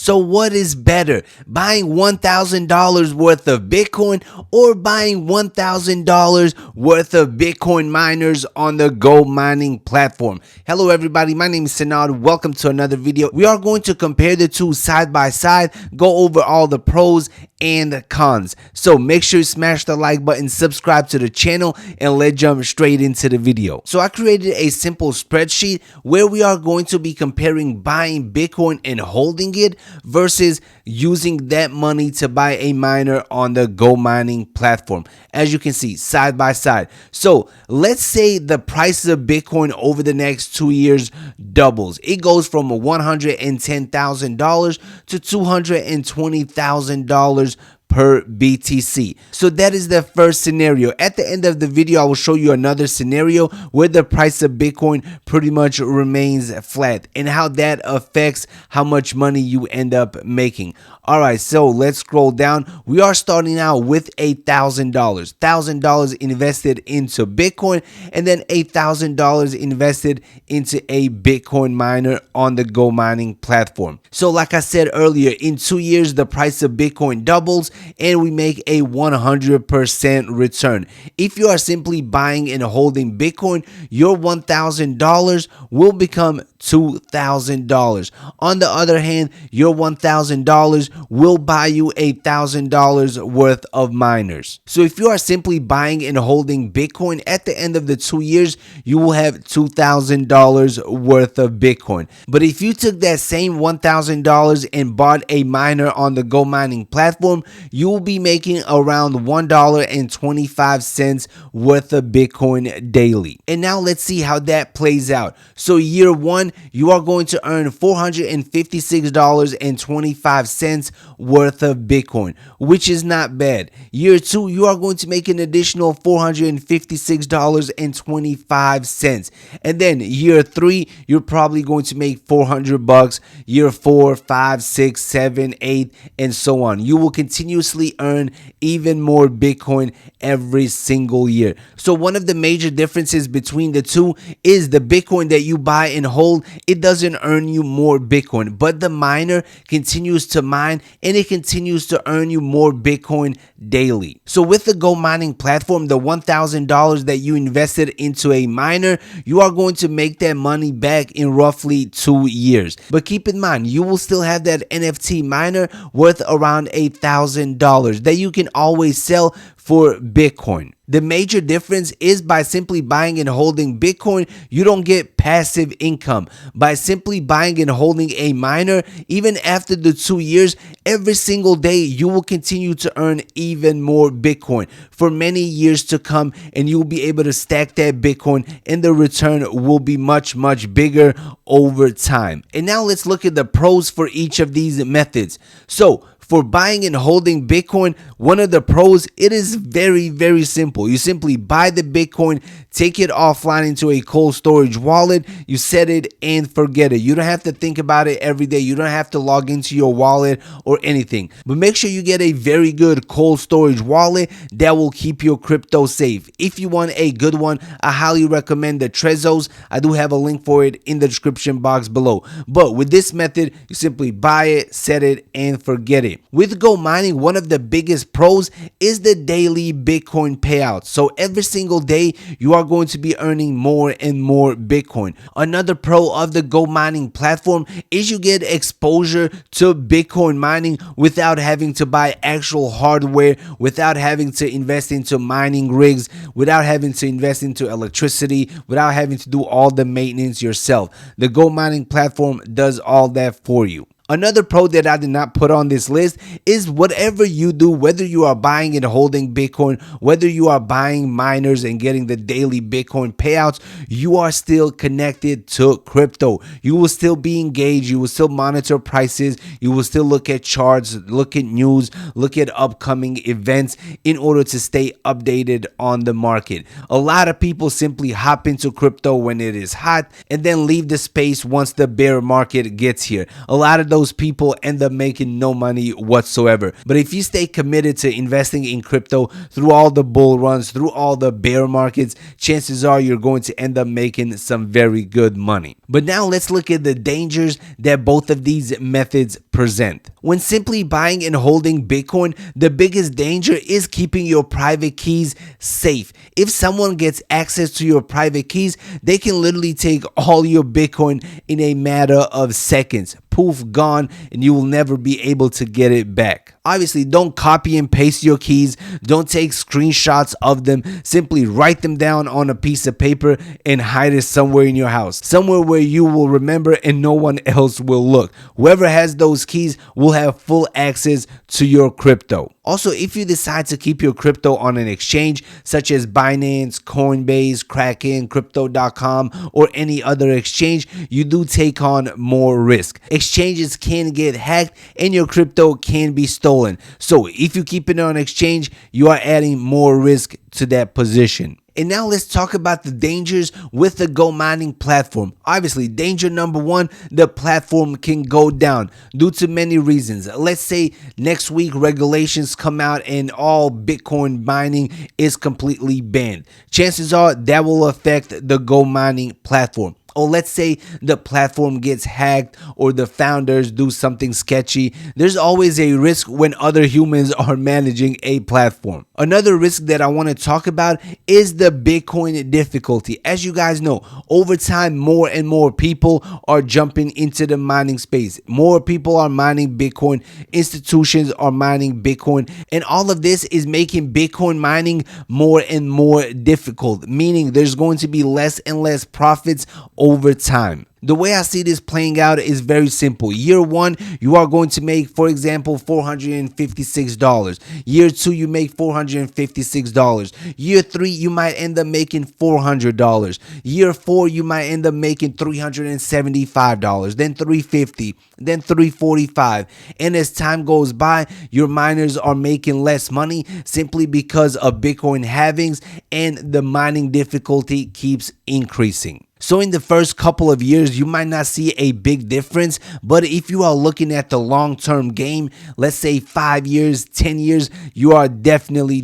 So what is better, buying $1,000 worth of Bitcoin or buying $1,000 worth of Bitcoin miners on the GoMining platform? Hello everybody, my name is Sanad. Welcome to another video. We are going to compare the two side by side, go over all the pros and the cons. So make sure you smash the like button, subscribe to the channel, and let's jump straight into the video. So I created a simple spreadsheet where we are going to be comparing buying Bitcoin and holding it versus using that money to buy a miner on the GoMining platform. As you can see, side by side. So let's say the price of Bitcoin over the next 2 years doubles. It goes from $110,000 to $220,000 per BTC. So that is the first scenario. At the end of the video, I will show you another scenario where the price of Bitcoin pretty much remains flat and how that affects how much money you end up making. All right, so let's scroll down. We are starting out with $1,000 invested into Bitcoin, and then $8,000 invested into a Bitcoin miner on the GoMining platform. So like I said earlier, in 2 years, the price of Bitcoin doubles and we make a 100% return. If you are simply buying and holding Bitcoin, your $1,000 will become $2,000. On the other hand, your $1,000 will buy you $1,000 worth of miners. So if you are simply buying and holding Bitcoin, at the end of the 2 years, you will have $2,000 worth of Bitcoin. But if you took that same $1,000 and bought a miner on the GoMining platform, you will be making around $1.25 worth of Bitcoin daily. And now let's see how that plays out. So year one, you are going to earn $456.25 worth of Bitcoin, which is not bad. Year two, you are going to make an additional $456.25. And then year three, you're probably going to make $400. Year 4, 5, 6, 7, 8, and so on. You will continuously earn even more Bitcoin every single year. So one of the major differences between the two is the Bitcoin that you buy and hold, it doesn't earn you more Bitcoin, but the miner continues to mine and it continues to earn you more Bitcoin daily. So with the GoMining platform, the $1,000 that you invested into a miner, you are going to make that money back in roughly 2 years. But keep in mind, you will still have that NFT miner worth around $1,000 that you can always sell for Bitcoin. The major difference is by simply buying and holding Bitcoin, you don't get passive income. By simply buying and holding a miner, even after the 2 years, every single day you will continue to earn even more Bitcoin for many years to come, and you will be able to stack that Bitcoin and the return will be much bigger over time. And now let's look at the pros for each of these methods. So for buying and holding Bitcoin, one of the pros, it is very simple. You simply buy the Bitcoin, take it offline into a cold storage wallet, you set it and forget it. You don't have to think about it every day. You don't have to log into your wallet or anything. But make sure you get a very good cold storage wallet that will keep your crypto safe. If you want a good one, I highly recommend the Trezos. I do have a link for it in the description box below. But with this method, you simply buy it, set it, and forget it. With GoMining, one of the biggest pros is the daily Bitcoin payout. So every single day, you are going to be earning more and more Bitcoin. Another pro of the GoMining platform is you get exposure to Bitcoin mining without having to buy actual hardware, without having to invest into mining rigs, without having to invest into electricity, without having to do all the maintenance yourself. The GoMining platform does all that for you. Another pro that I did not put on this list is whatever you do, whether you are buying and holding Bitcoin, whether you are buying miners and getting the daily Bitcoin payouts, you are still connected to crypto. You will still be engaged. You will still monitor prices. You will still look at charts, look at news, look at upcoming events in order to stay updated on the market. A lot of people simply hop into crypto when it is hot and then leave the space once the bear market gets here. A lot of those people end up making no money whatsoever. But if you stay committed to investing in crypto through all the bull runs, through all the bear markets, chances are you're going to end up making some very good money. But now let's look at the dangers that both of these methods present. When simply buying and holding Bitcoin, the biggest danger is keeping your private keys safe. If someone gets access to your private keys, they can literally take all your Bitcoin in a matter of seconds. Poof, gone, and you will never be able to get it back. Obviously, don't copy and paste your keys. Don't take screenshots of them. Simply write them down on a piece of paper and hide it somewhere in your house. Somewhere where you will remember and no one else will look. Whoever has those keys will have full access to your crypto. Also, if you decide to keep your crypto on an exchange such as Binance, Coinbase, Kraken, Crypto.com, or any other exchange, you do take on more risk. Exchanges can get hacked and your crypto can be stolen. So if you keep it on exchange, you are adding more risk to that position. And now let's talk about the dangers with the GoMining platform. Obviously, danger number one, the platform can go down due to many reasons. Let's say next week regulations come out and all Bitcoin mining is completely banned. Chances are that will affect the GoMining platform. Or let's say the platform gets hacked or the founders do something sketchy. There's always a risk when other humans are managing a platform. Another risk that I want to talk about is the Bitcoin difficulty. As you guys know, over time, more and more people are jumping into the mining space. More people are mining Bitcoin. Institutions are mining Bitcoin. And all of this is making Bitcoin mining more and more difficult, meaning there's going to be less and less profits over time. The way I see this playing out is very simple. Year one, you are going to make, for example, $456. Year two, you make $456. Year three, you might end up making $400. Year four, you might end up making $375, then $350, then $345. And as time goes by, your miners are making less money simply because of Bitcoin halvings and the mining difficulty keeps increasing. So in the first couple of years, you might not see a big difference, but if you are looking at the long-term game, let's say 5 years, 10 years, you are definitely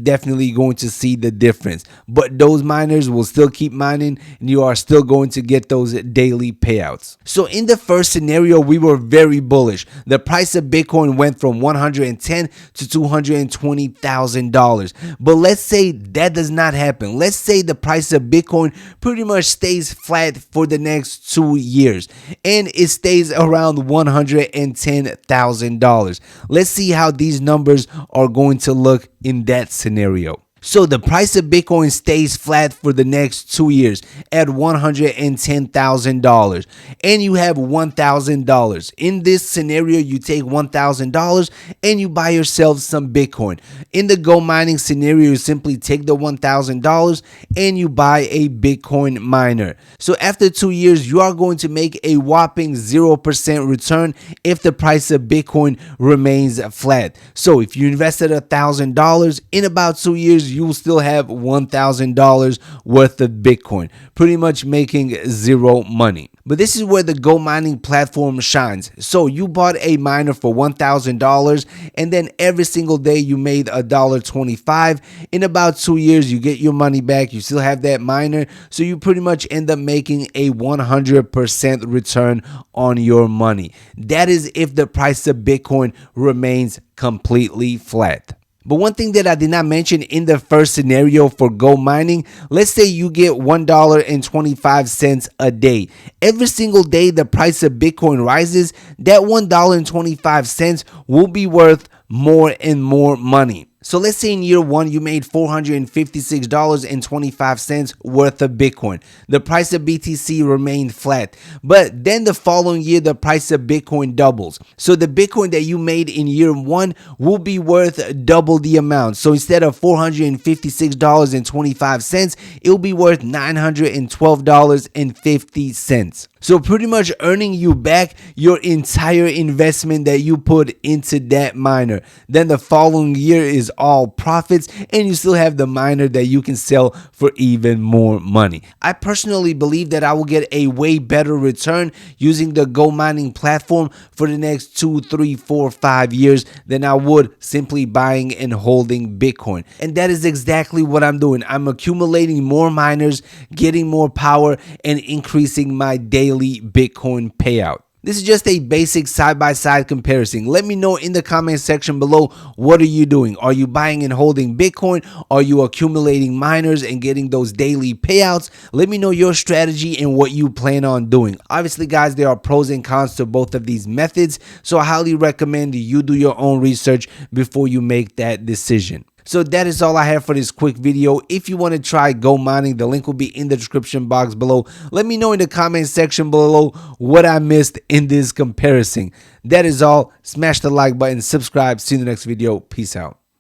going to see the difference. But those miners will still keep mining and you are still going to get those daily payouts. So in the first scenario, we were very bullish. The price of Bitcoin went from $110,000 to $220,000. But let's say that does not happen. Let's say the price of Bitcoin pretty much stays flat for the next 2 years and it stays around $110,000. Let's see how these numbers are going to look in that scenario. So the price of Bitcoin stays flat for the next 2 years at $110,000 and you have $1,000. In this scenario, you take $1,000 and you buy yourself some Bitcoin. In the GoMining scenario, you simply take the $1,000 and you buy a Bitcoin miner. So after 2 years, you are going to make a whopping 0% return if the price of Bitcoin remains flat. So if you invested $1,000 in about 2 years, you will still have $1,000 worth of Bitcoin, pretty much making zero money. But this is where the GoMining platform shines. So you bought a miner for $1,000 and then every single day you made $1.25. In about 2 years, you get your money back. You still have that miner. So you pretty much end up making a 100% return on your money. That is if the price of Bitcoin remains completely flat. But one thing that I did not mention in the first scenario for GoMining, let's say you get $1.25 a day. Every single day the price of Bitcoin rises, that $1.25 will be worth more and more money. So let's say in year one, you made $456.25 worth of Bitcoin. The price of BTC remained flat. But then the following year, the price of Bitcoin doubles. So the Bitcoin that you made in year one will be worth double the amount. So instead of $456.25, it will be worth $912.50. So pretty much earning you back your entire investment that you put into that miner. Then the following year is all profits, and you still have the miner that you can sell for even more money. I personally believe that I will get a way better return using the GoMining platform for the next 2, 3, 4, 5 years than I would simply buying and holding Bitcoin. And that is exactly what I'm doing. I'm accumulating more miners, getting more power, and increasing my daily Bitcoin payout. This is just a basic side-by-side comparison. Let me know in the comment section below, what are you doing? Are you buying and holding Bitcoin? Are you accumulating miners and getting those daily payouts? Let me know your strategy and what you plan on doing. Obviously, guys, there are pros and cons to both of these methods, so I highly recommend you do your own research before you make that decision. So that is all I have for this quick video. If you want to try GoMining, the link will be in the description box below. Let me know in the comment section below what I missed in this comparison. That is all. Smash the like button, subscribe. See you in the next video. Peace out.